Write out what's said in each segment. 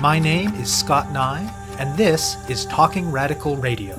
My name is Scott Neigh, and this is Talking Radical Radio.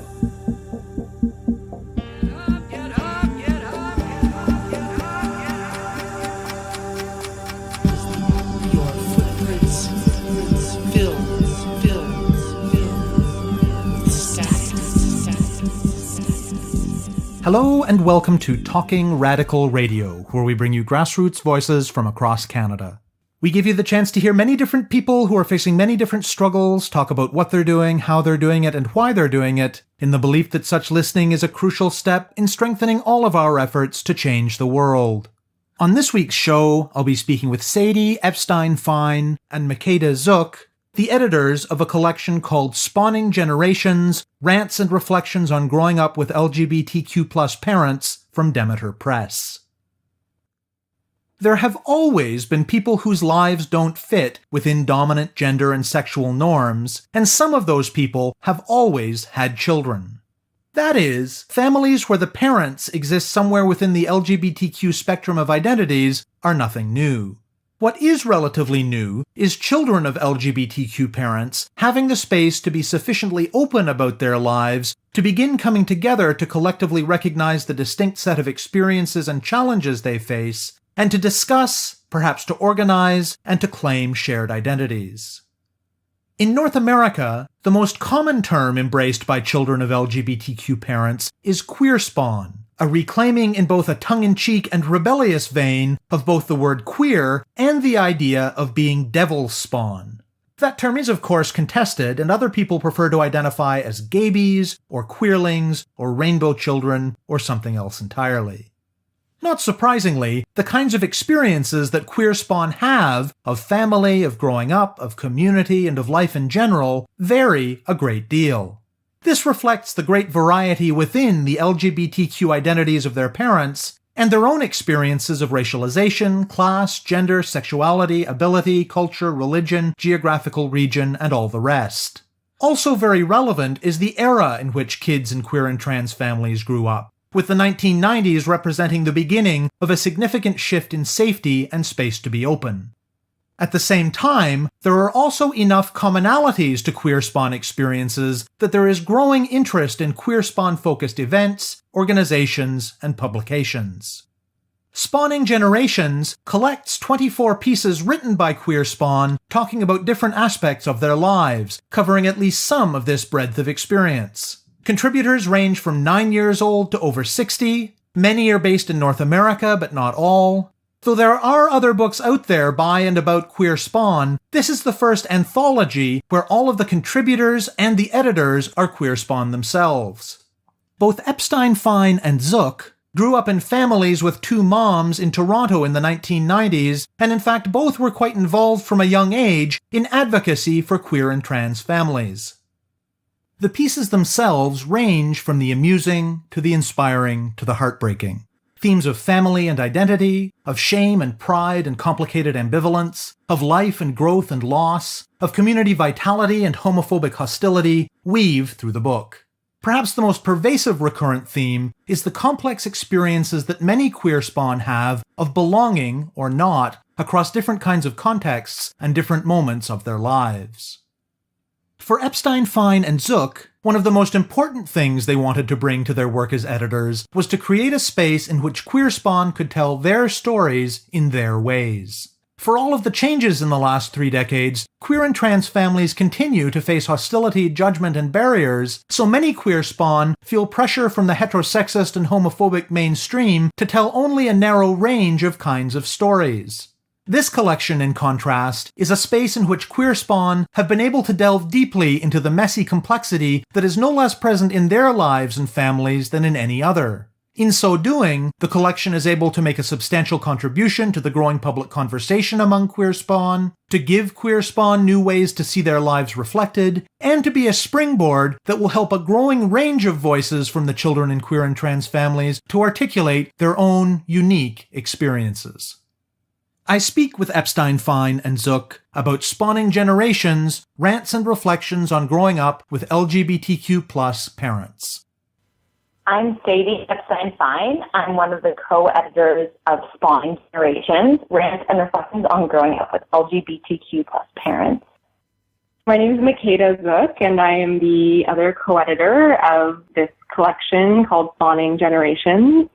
Hello and welcome to Talking Radical Radio, where we bring you grassroots voices from across Canada. We give you the chance to hear many different people who are facing many different struggles, talk about what they're doing, how they're doing it, and why they're doing it, in the belief that such listening is a crucial step in strengthening all of our efforts to change the world. On this week's show, I'll be speaking with Sadie, Epstein-Fine, and Makeda Zook, the editors of a collection called Spawning Generations, Rants and Reflections on Growing Up with LGBTQ Parents from Demeter Press. There have always been people whose lives don't fit within dominant gender and sexual norms, and some of those people have always had children. That is, families where the parents exist somewhere within the LGBTQ spectrum of identities are nothing new. What is relatively new is children of LGBTQ parents having the space to be sufficiently open about their lives to begin coming together to collectively recognize the distinct set of experiences and challenges they face, and to discuss, perhaps to organize, and to claim shared identities. In North America, the most common term embraced by children of LGBTQ parents is queerspawn, a reclaiming in both a tongue-in-cheek and rebellious vein of both the word queer and the idea of being devil's spawn. That term is of course contested, and other people prefer to identify as gaybies, or queerlings, or rainbow children, or something else entirely. Not surprisingly, the kinds of experiences that queerspawn have of family, of growing up, of community, and of life in general vary a great deal. This reflects the great variety within the LGBTQ identities of their parents and their own experiences of racialization, class, gender, sexuality, ability, culture, religion, geographical region, and all the rest. Also very relevant is the era in which kids in queer and trans families grew up, with the 1990s representing the beginning of a significant shift in safety and space to be open. At the same time, there are also enough commonalities to queerspawn experiences that there is growing interest in queerspawn-focused events, organizations, and publications. Spawning Generations collects 24 pieces written by queerspawn talking about different aspects of their lives, covering at least some of this breadth of experience. Contributors range from 9 years old to over 60. Many are based in North America, but not all. Though there are other books out there by and about queerspawn, this is the first anthology where all of the contributors and the editors are queerspawn themselves. Both Epstein-Fine and Zook grew up in families with two moms in Toronto in the 1990s, and in fact both were quite involved from a young age in advocacy for queer and trans families. The pieces themselves range from the amusing to the inspiring to the heartbreaking. Themes of family and identity, of shame and pride and complicated ambivalence, of life and growth and loss, of community vitality and homophobic hostility weave through the book. Perhaps the most pervasive recurrent theme is the complex experiences that many queerspawn have of belonging, or not, across different kinds of contexts and different moments of their lives. For Epstein-Fine and Zook, one of the most important things they wanted to bring to their work as editors was to create a space in which queerspawn could tell their stories in their ways. For all of the changes in the last 3 decades, queer and trans families continue to face hostility, judgment, and barriers, so many queerspawn feel pressure from the heterosexist and homophobic mainstream to tell only a narrow range of kinds of stories. This collection, in contrast, is a space in which queerspawn have been able to delve deeply into the messy complexity that is no less present in their lives and families than in any other. In so doing, the collection is able to make a substantial contribution to the growing public conversation among queerspawn, to give queerspawn new ways to see their lives reflected, and to be a springboard that will help a growing range of voices from the children in queer and trans families to articulate their own unique experiences. I speak with Epstein-Fine and Zook about Spawning Generations, Rants and Reflections on Growing Up with LGBTQ Parents. I'm Sadie Epstein-Fine. I'm one of the co-editors of Spawning Generations, Rants and Reflections on Growing Up with LGBTQ Parents. My name is Makeda Zook, and I am the other co-editor of this collection called Spawning Generations.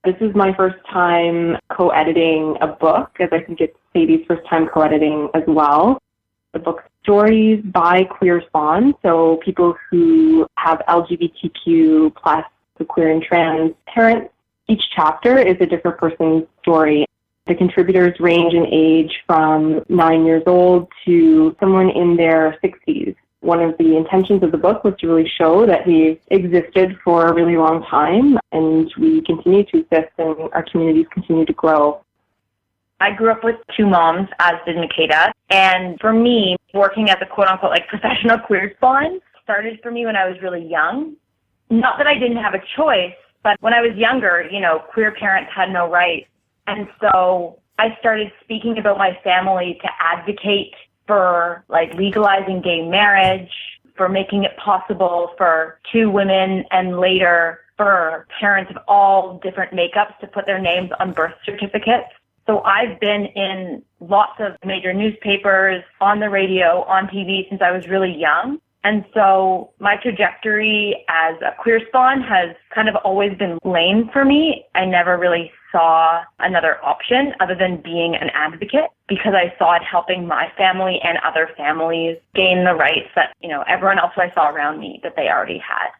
This is my first time co-editing a book, as I think it's Sadie's first time co-editing as well. The book's stories by Queerspawn, so people who have LGBTQ plus, so queer and trans parents. Each chapter is a different person's story. The contributors range in age from 9 years old to someone in their 60s. One of the intentions of the book was to really show that we've existed for a really long time and we continue to exist and our communities continue to grow. I grew up with two moms, as did Makeda. And for me, working as a quote-unquote professional queer spawn started for me when I was really young. Not that I didn't have a choice, but when I was younger, queer parents had no rights. And so I started speaking about my family to advocate for legalizing gay marriage, for making it possible for two women and later for parents of all different makeups to put their names on birth certificates. So I've been in lots of major newspapers, on the radio, on TV since I was really young. And so my trajectory as a queer spawn has kind of always been lame for me. I never really saw another option other than being an advocate because I saw it helping my family and other families gain the rights that, everyone else I saw around me that they already had.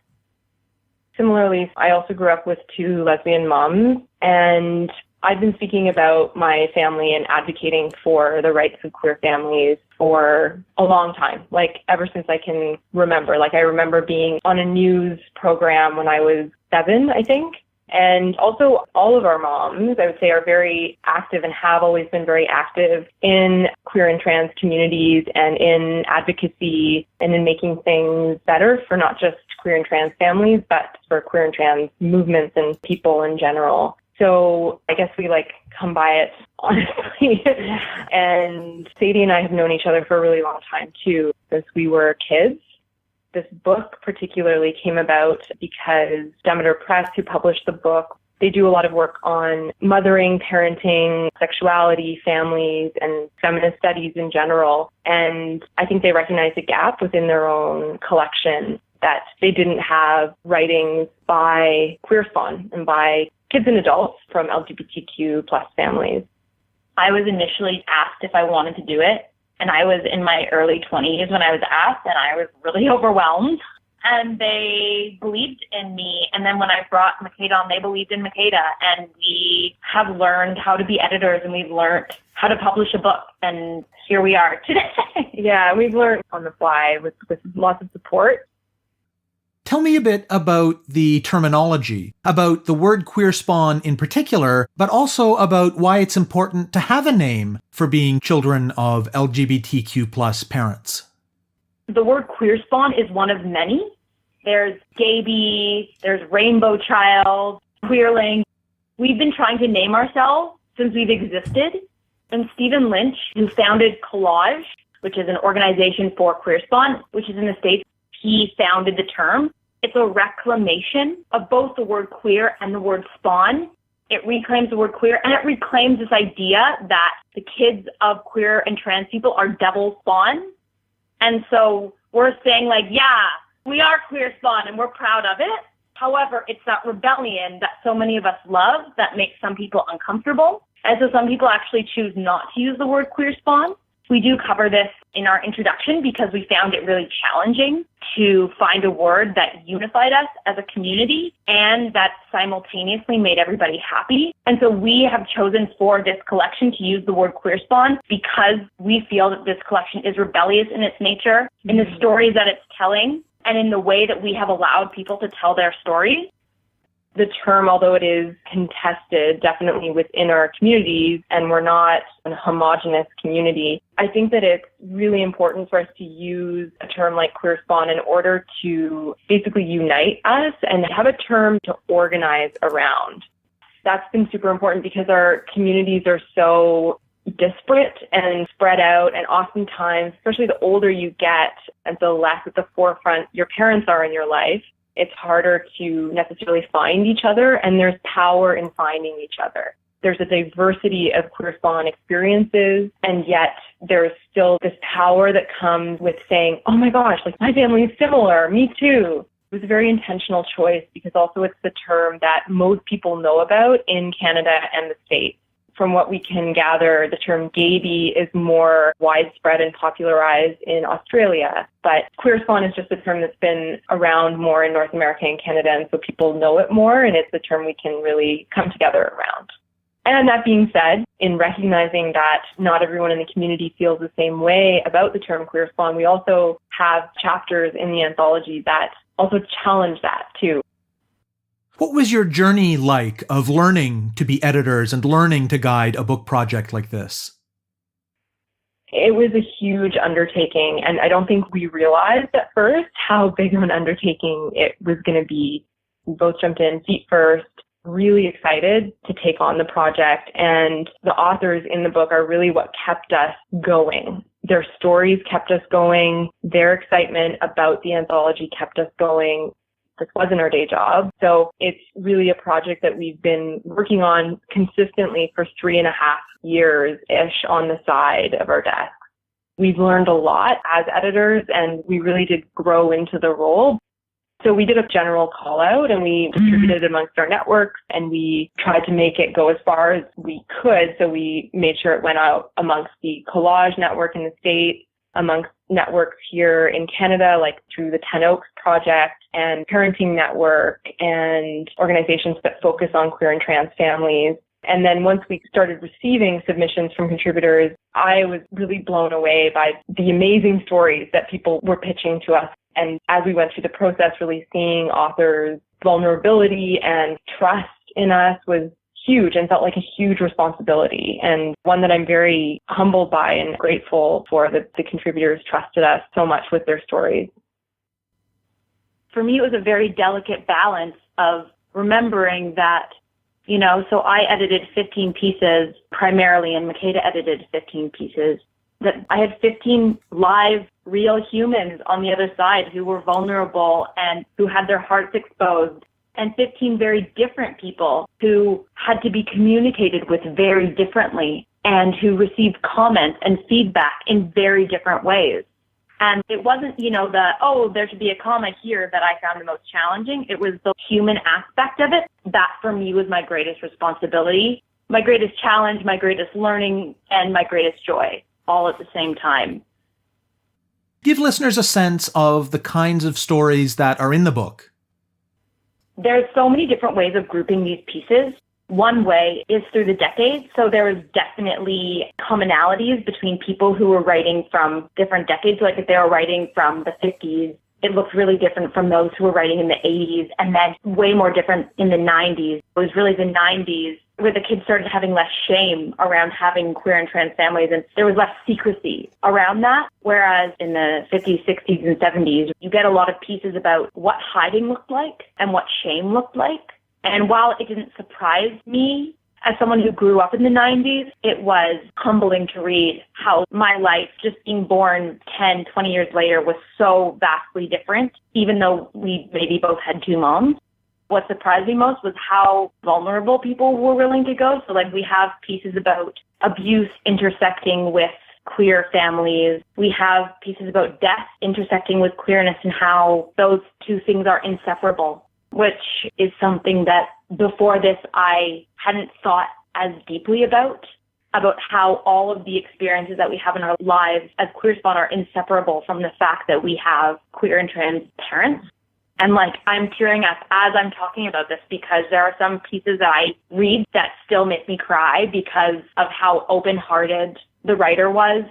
Similarly, I also grew up with two lesbian moms, and I've been speaking about my family and advocating for the rights of queer families for a long time, ever since I can remember. I remember being on a news program when I was 7, I think. And also all of our moms, I would say, are very active and have always been very active in queer and trans communities and in advocacy and in making things better for not just queer and trans families, but for queer and trans movements and people in general. So I guess we come by it honestly. And Sadie and I have known each other for a really long time too, since we were kids. This book particularly came about because Demeter Press, who published the book, they do a lot of work on mothering, parenting, sexuality, families, and feminist studies in general. And I think they recognized a gap within their own collection that they didn't have writings by Queerspawn and by kids and adults from LGBTQ plus families. I was initially asked if I wanted to do it. And I was in my early 20s when I was asked, and I was really overwhelmed. And they believed in me. And then when I brought Makeda on, they believed in Makeda. And we have learned how to be editors, and we've learned how to publish a book. And here we are today. Yeah, we've learned on the fly with lots of support. Tell me a bit about the terminology, about the word queer spawn in particular, but also about why it's important to have a name for being children of LGBTQ plus parents. The word queer spawn is one of many. There's Gaby, there's Rainbow Child, Queerling. We've been trying to name ourselves since we've existed. And Stephen Lynch, who founded Collage, which is an organization for queer spawn, which is in the States, he founded the term. It's a reclamation of both the word queer and the word spawn. It reclaims the word queer, and it reclaims this idea that the kids of queer and trans people are devil spawn. And so we're saying we are queer spawn and we're proud of it. However, it's that rebellion that so many of us love that makes some people uncomfortable. And so some people actually choose not to use the word queer spawn. We do cover this in our introduction because we found it really challenging to find a word that unified us as a community and that simultaneously made everybody happy. And so we have chosen for this collection to use the word queer spawn because we feel that this collection is rebellious in its nature, in the stories that it's telling, and in the way that we have allowed people to tell their stories. The term, although it is contested definitely within our communities, and we're not a homogenous community, I think that it's really important for us to use a term like queer spawn in order to basically unite us and have a term to organize around. That's been super important because our communities are so disparate and spread out, and oftentimes, especially the older you get and the less at the forefront your parents are in your life, it's harder to necessarily find each other, and there's power in finding each other. There's a diversity of Queerspawn experiences, and yet there's still this power that comes with saying, oh my gosh, like my family is similar, me too. It was a very intentional choice because also it's the term that most people know about in Canada and the States. From what we can gather, the term gayby is more widespread and popularized in Australia, but Queerspawn is just a term that's been around more in North America and Canada, and so people know it more, and it's a term we can really come together around. And that being said, in recognizing that not everyone in the community feels the same way about the term Queerspawn, we also have chapters in the anthology that also challenge that too. What was your journey like of learning to be editors and learning to guide a book project like this? It was a huge undertaking, and I don't think we realized at first how big of an undertaking it was going to be. We both jumped in feet first, really excited to take on the project, and the authors in the book are really what kept us going. Their stories kept us going. Their excitement about the anthology kept us going. This wasn't our day job. So it's really a project that we've been working on consistently for 3.5 years-ish on the side of our desk. We've learned a lot as editors, and we really did grow into the role. So we did a general call out and we distributed it amongst our networks, and we tried to make it go as far as we could. So we made sure it went out amongst the Collage network in the States, amongst networks here in Canada, like through the 10 Oaks Project and Parenting Network and organizations that focus on queer and trans families. And then once we started receiving submissions from contributors, I was really blown away by the amazing stories that people were pitching to us. And as we went through the process, really seeing authors' vulnerability and trust in us was huge and felt like a huge responsibility, and one that I'm very humbled by and grateful for, that the contributors trusted us so much with their stories. For me, it was a very delicate balance of remembering that, so I edited 15 pieces primarily, and Makeda edited 15 pieces, that I had 15 live, real humans on the other side who were vulnerable and who had their hearts exposed, and 15 very different people who had to be communicated with very differently and who received comments and feedback in very different ways. And it wasn't, there should be a comma here that I found the most challenging. It was the human aspect of it. That for me was my greatest responsibility, my greatest challenge, my greatest learning, and my greatest joy, all at the same time. Give listeners a sense of the kinds of stories that are in the book. There's so many different ways of grouping these pieces. One way is through the decades. So there was definitely commonalities between people who were writing from different decades. Like if they were writing from the 50s, it looked really different from those who were writing in the 80s, and then way more different in the 90s. It was really the 90s where the kids started having less shame around having queer and trans families, and there was less secrecy around that. Whereas in the 50s, 60s, and 70s, you get a lot of pieces about what hiding looked like and what shame looked like. And while it didn't surprise me as someone who grew up in the 90s, it was humbling to read how my life, just being born 10, 20 years later, was so vastly different, even though we maybe both had two moms. What surprised me most was how vulnerable people were willing to go. So we have pieces about abuse intersecting with queer families. We have pieces about death intersecting with queerness and how those two things are inseparable, which is something that before this I hadn't thought as deeply about how all of the experiences that we have in our lives as Queerspawn are inseparable from the fact that we have queer and trans parents. And I'm tearing up as I'm talking about this because there are some pieces that I read that still make me cry because of how open-hearted the writer was.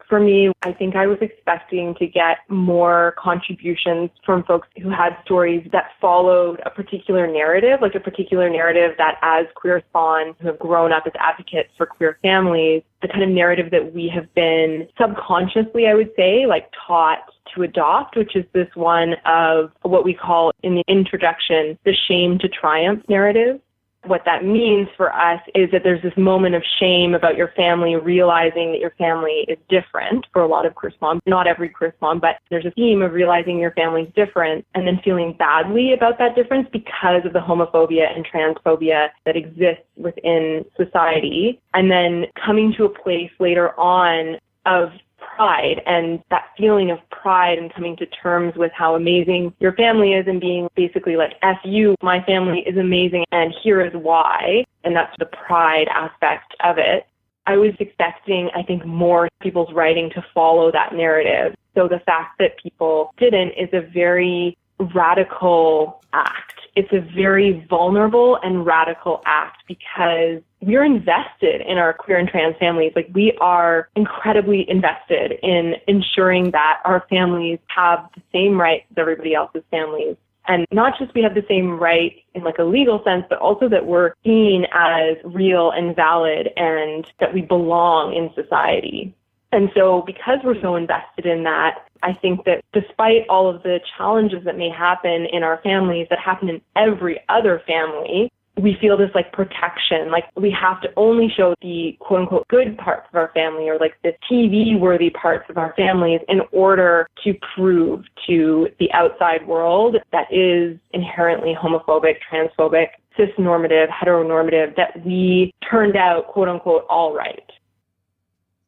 For me, I think I was expecting to get more contributions from folks who had stories that followed a particular narrative, like a particular narrative that as Queerspawn, who have grown up as advocates for queer families, the kind of narrative that we have been subconsciously, I would say, taught to adopt, which is this one of what we call in the introduction, the shame to triumph narrative. what that means for us is that there's this moment of shame about your family, realizing that your family is different for a lot of Queerspawn. Not every Queerspawn, but there's a theme of realizing your family's different and then feeling badly about that difference because of the homophobia and transphobia that exists within society. And then coming to a place later on of pride and that feeling of pride and coming to terms with how amazing your family is and being basically like, F you, my family is amazing and here is why. And that's the pride aspect of it. I was expecting, I think, more people's writing to follow that narrative. So the fact that people didn't is a very radical act. It's a very vulnerable and radical act because we're invested in our queer and trans families. Like, we are incredibly invested in ensuring that our families have the same rights as everybody else's families. And not just we have the same right in like a legal sense, but also that we're seen as real and valid and that we belong in society. And so because we're so invested in that, I think that despite all of the challenges that may happen in our families that happen in every other family, we feel this like protection, like we have to only show the quote unquote good parts of our family or like the TV worthy parts of our families in order to prove to the outside world that is inherently homophobic, transphobic, cisnormative, heteronormative, that we turned out quote unquote all right.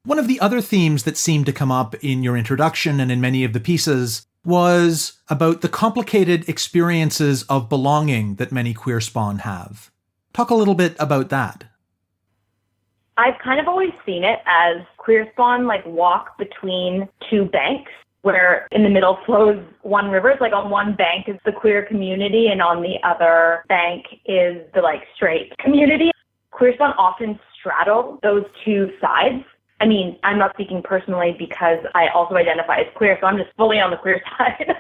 One of the other themes that seemed to come up in your introduction and in many of the pieces was about the complicated experiences of belonging that many Queerspawn have. Talk a little bit about that. I've kind of always seen it as Queerspawn like walk between two banks where in the middle flows one river. It's like on one bank is the queer community and on the other bank is the like straight community. Queerspawn often straddle those two sides. I mean, I'm not speaking personally because I also identify as queer, so I'm just fully on the queer side.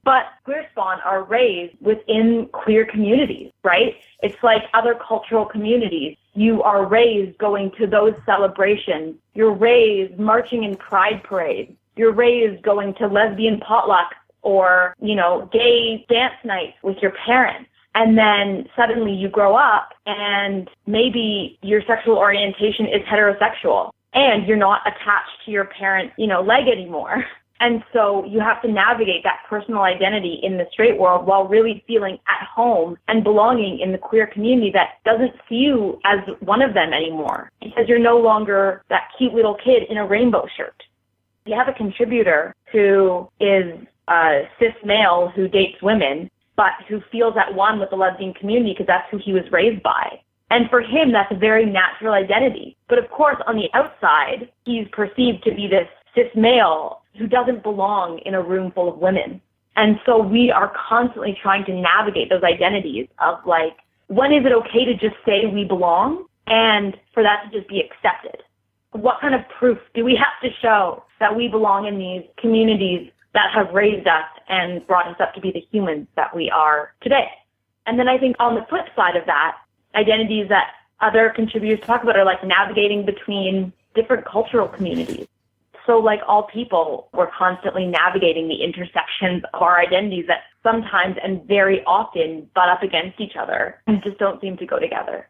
But Queerspawn are raised within queer communities, right? It's like other cultural communities. You are raised going to those celebrations. You're raised marching in pride parades. You're raised going to lesbian potlucks or, you know, gay dance nights with your parents. And then suddenly you grow up and maybe your sexual orientation is heterosexual. And you're not attached to your parents', leg anymore. And so you have to navigate that personal identity in the straight world while really feeling at home and belonging in the queer community that doesn't see you as one of them anymore because you're no longer that cute little kid in a rainbow shirt. You have a contributor who is a cis male who dates women, but who feels at one with the lesbian community because that's who he was raised by. And for him, that's a very natural identity. But of course, on the outside, he's perceived to be this cis male who doesn't belong in a room full of women. And so we are constantly trying to navigate those identities of like, when is it okay to just say we belong and for that to just be accepted? What kind of proof do we have to show that we belong in these communities that have raised us and brought us up to be the humans that we are today? And then I think on the flip side of that, identities that other contributors talk about are like navigating between different cultural communities. So like all people, we're constantly navigating the intersections of our identities that sometimes and very often butt up against each other and just don't seem to go together.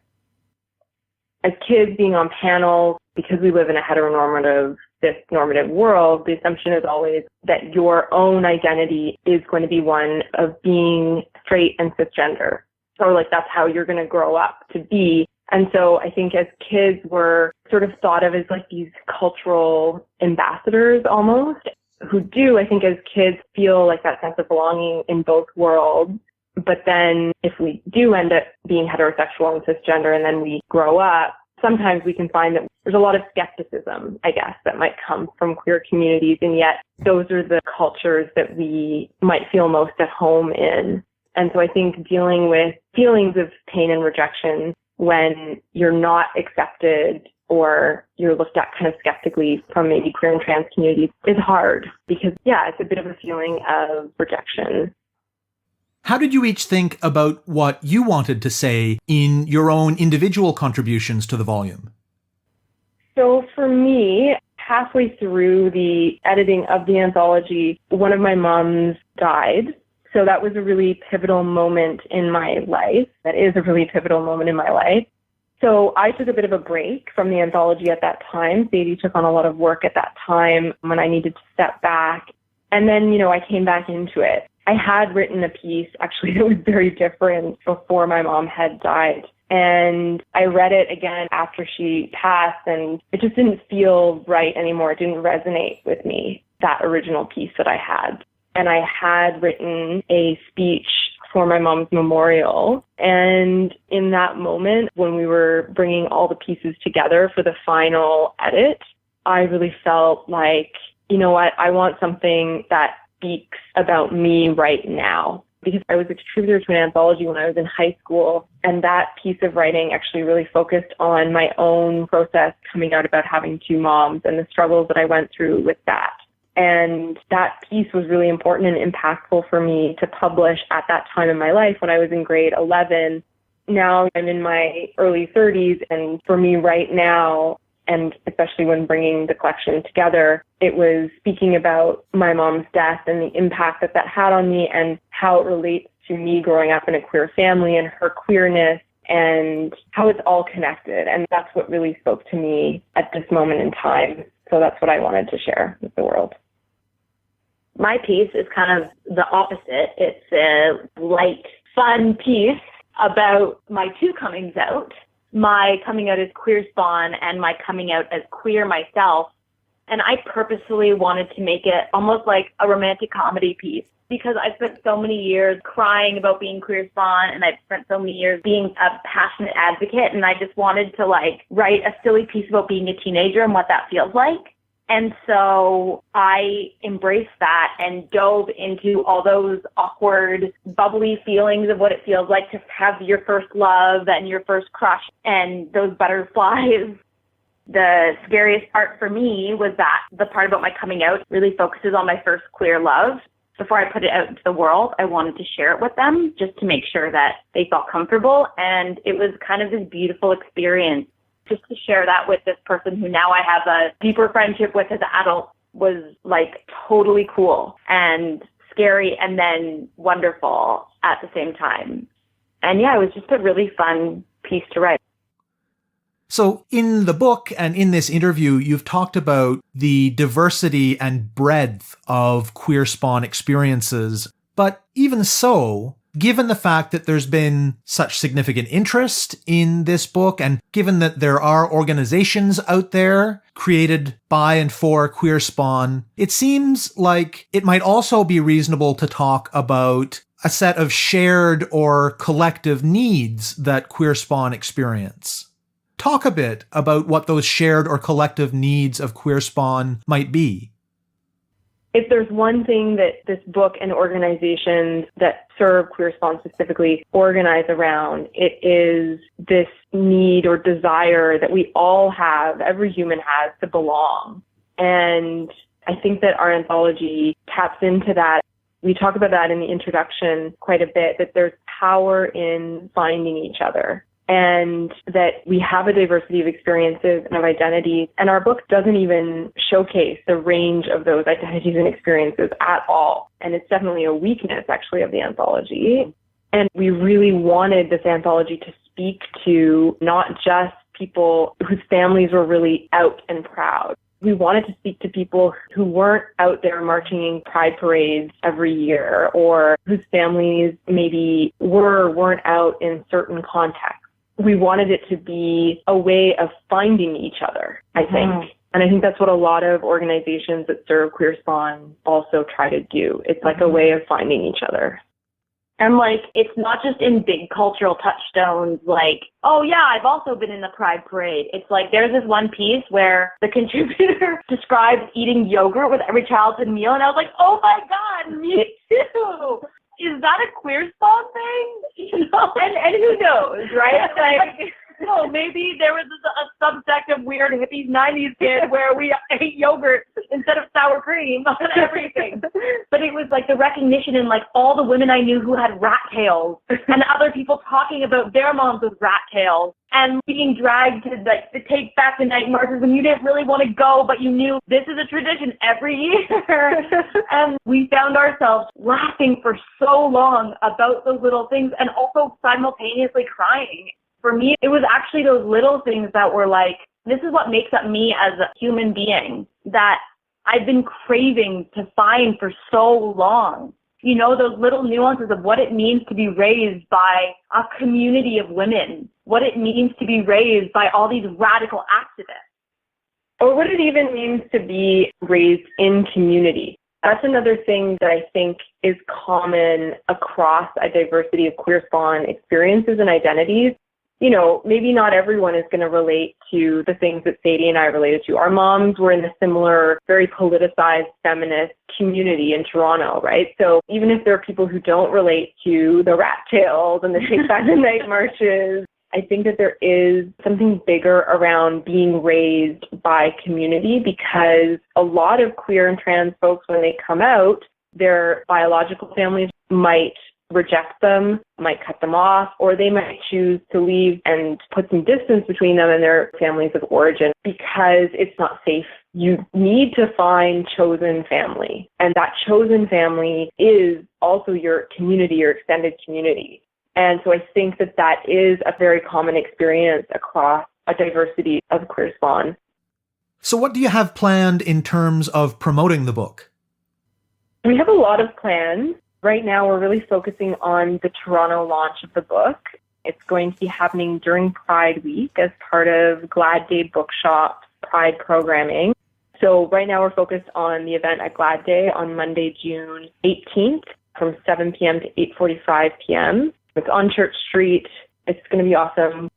As kids being on panels, because we live in a heteronormative, cis-normative world, the assumption is always that your own identity is going to be one of being straight and cisgender. Or like that's how you're going to grow up to be. And so I think as kids we're sort of thought of as like these cultural ambassadors almost, who do, I think as kids feel like that sense of belonging in both worlds. But then if we do end up being heterosexual and cisgender and then we grow up, sometimes we can find that there's a lot of skepticism, I guess, that might come from queer communities. And yet those are the cultures that we might feel most at home in. And so I think dealing with feelings of pain and rejection when you're not accepted or you're looked at kind of skeptically from maybe queer and trans communities is hard because, it's a bit of a feeling of rejection. How did you each think about what you wanted to say in your own individual contributions to the volume? So for me, halfway through the editing of the anthology, one of my moms died. So that was a really pivotal moment in my life. That is a really pivotal moment in my life. So I took a bit of a break from the anthology at that time. Sadie took on a lot of work at that time when I needed to step back. And then, I came back into it. I had written a piece actually that was very different before my mom had died. And I read it again after she passed, and it just didn't feel right anymore. It didn't resonate with me, that original piece that I had. And I had written a speech for my mom's memorial. And in that moment, when we were bringing all the pieces together for the final edit, I really felt like, you know what, I want something that speaks about me right now. Because I was a contributor to an anthology when I was in high school, and that piece of writing actually really focused on my own process coming out about having two moms and the struggles that I went through with that. And that piece was really important and impactful for me to publish at that time in my life when I was in grade 11. Now I'm in my early 30s, and for me right now, and especially when bringing the collection together, it was speaking about my mom's death and the impact that that had on me and how it relates to me growing up in a queer family and her queerness and how it's all connected. And that's what really spoke to me at this moment in time. So that's what I wanted to share with the world. My piece is kind of the opposite. It's a light, fun piece about my two comings out. My coming out as Queerspawn and my coming out as queer myself. And I purposely wanted to make it almost like a romantic comedy piece because I spent so many years crying about being Queerspawn, and I've spent so many years being a passionate advocate, and I just wanted to write a silly piece about being a teenager and what that feels like. And so I embraced that and dove into all those awkward, bubbly feelings of what it feels like to have your first love and your first crush and those butterflies. The scariest part for me was that the part about my coming out really focuses on my first queer love. Before I put it out into the world, I wanted to share it with them just to make sure that they felt comfortable. And it was kind of this beautiful experience. Just to share that with this person who now I have a deeper friendship with as an adult was totally cool and scary and then wonderful at the same time. And yeah, it was just a really fun piece to write. So in the book and in this interview, you've talked about the diversity and breadth of Queerspawn experiences. But even so, given the fact that there's been such significant interest in this book, and given that there are organizations out there created by and for Queerspawn, it seems like it might also be reasonable to talk about a set of shared or collective needs that Queerspawn experience. Talk a bit about what those shared or collective needs of Queerspawn might be. If there's one thing that this book and organizations that serve Queerspawn specifically organize around, it is this need or desire that we all have, every human has, to belong. And I think that our anthology taps into that. We talk about that in the introduction quite a bit, that there's power in finding each other. And that we have a diversity of experiences and of identities. And our book doesn't even showcase the range of those identities and experiences at all. And it's definitely a weakness, actually, of the anthology. And we really wanted this anthology to speak to not just people whose families were really out and proud. We wanted to speak to people who weren't out there marching in pride parades every year, or whose families maybe were or weren't out in certain contexts. We wanted it to be a way of finding each other, I think. And I think that's what a lot of organizations that serve Queerspawn also try to do. It's like a way of finding each other. And it's not just in big cultural touchstones oh yeah, I've also been in the Pride Parade. It's there's this one piece where the contributor describes eating yogurt with every childhood meal, and I was like, oh my God, me too. Is that a Queerspawn thing? And who knows, right? Oh, maybe there was a subsect of weird hippies 90s kid where we ate yogurt instead of sour cream on everything. But it was like the recognition in like all the women I knew who had rat tails and other people talking about their moms with rat tails and being dragged to like to take back the night marches when you didn't really want to go, but you knew this is a tradition every year. And we found ourselves laughing for so long about those little things and also simultaneously crying. For me, it was actually those little things that were like, this is what makes up me as a human being that I've been craving to find for so long. You know, those little nuances of what it means to be raised by a community of women, what it means to be raised by all these radical activists. Or what it even means to be raised in community. That's another thing that I think is common across a diversity of Queerspawn experiences and identities. You know, maybe not everyone is going to relate to the things that Sadie and I related to. Our moms were in a similar, very politicized feminist community in Toronto, right? So even if there are people who don't relate to the rat tails and the Take Back the Night marches, I think that there is something bigger around being raised by community, because a lot of queer and trans folks, when they come out, their biological families might reject them, might cut them off, or they might choose to leave and put some distance between them and their families of origin because it's not safe. You need to find chosen family, and that chosen family is also your community, your extended community. And so I think that that is a very common experience across a diversity of Queerspawn. So what do you have planned in terms of promoting the book? We have a lot of plans. Right now, we're really focusing on the Toronto launch of the book. It's going to be happening during Pride Week as part of Glad Day Bookshop's Pride programming. So right now, we're focused on the event at Glad Day on Monday, June 18th from 7 p.m. to 8:45 p.m. It's on Church Street. It's going to be awesome.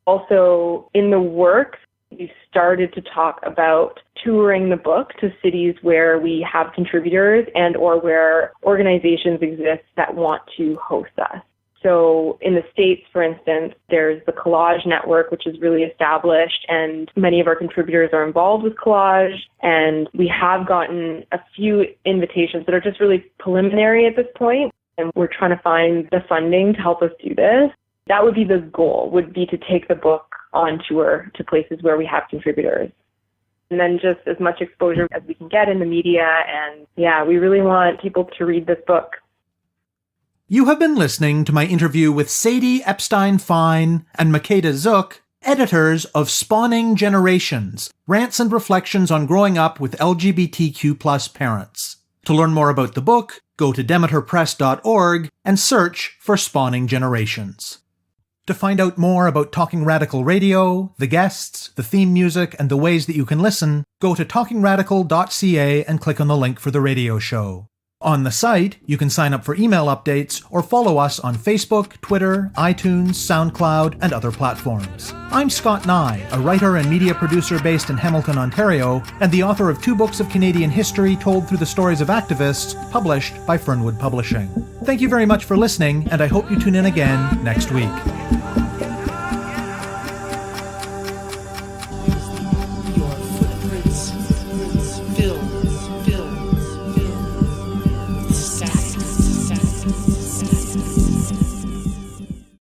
Also, in the works, we started to talk about touring the book to cities where we have contributors and or where organizations exist that want to host us. So in the States, for instance, there's the Collage Network, which is really established, and many of our contributors are involved with Collage. And we have gotten a few invitations that are just really preliminary at this point. And we're trying to find the funding to help us do this. That would be the goal, would be to take the book on tour to places where we have contributors. And then just as much exposure as we can get in the media. And yeah, we really want people to read this book. You have been listening to my interview with Sadie Epstein-Fine and Makeda Zook, editors of Spawning Generations, Rants and Reflections on Growing Up with LGBTQ Parents. To learn more about the book, go to demeterpress.org and search for Spawning Generations. To find out more about Talking Radical Radio, the guests, the theme music, and the ways that you can listen, go to talkingradical.ca and click on the link for the radio show. On the site, you can sign up for email updates or follow us on Facebook, Twitter, iTunes, SoundCloud, and other platforms. I'm Scott Neigh, a writer and media producer based in Hamilton, Ontario, and the author of 2 books of Canadian history told through the stories of activists, published by Fernwood Publishing. Thank you very much for listening, and I hope you tune in again next week. Fill.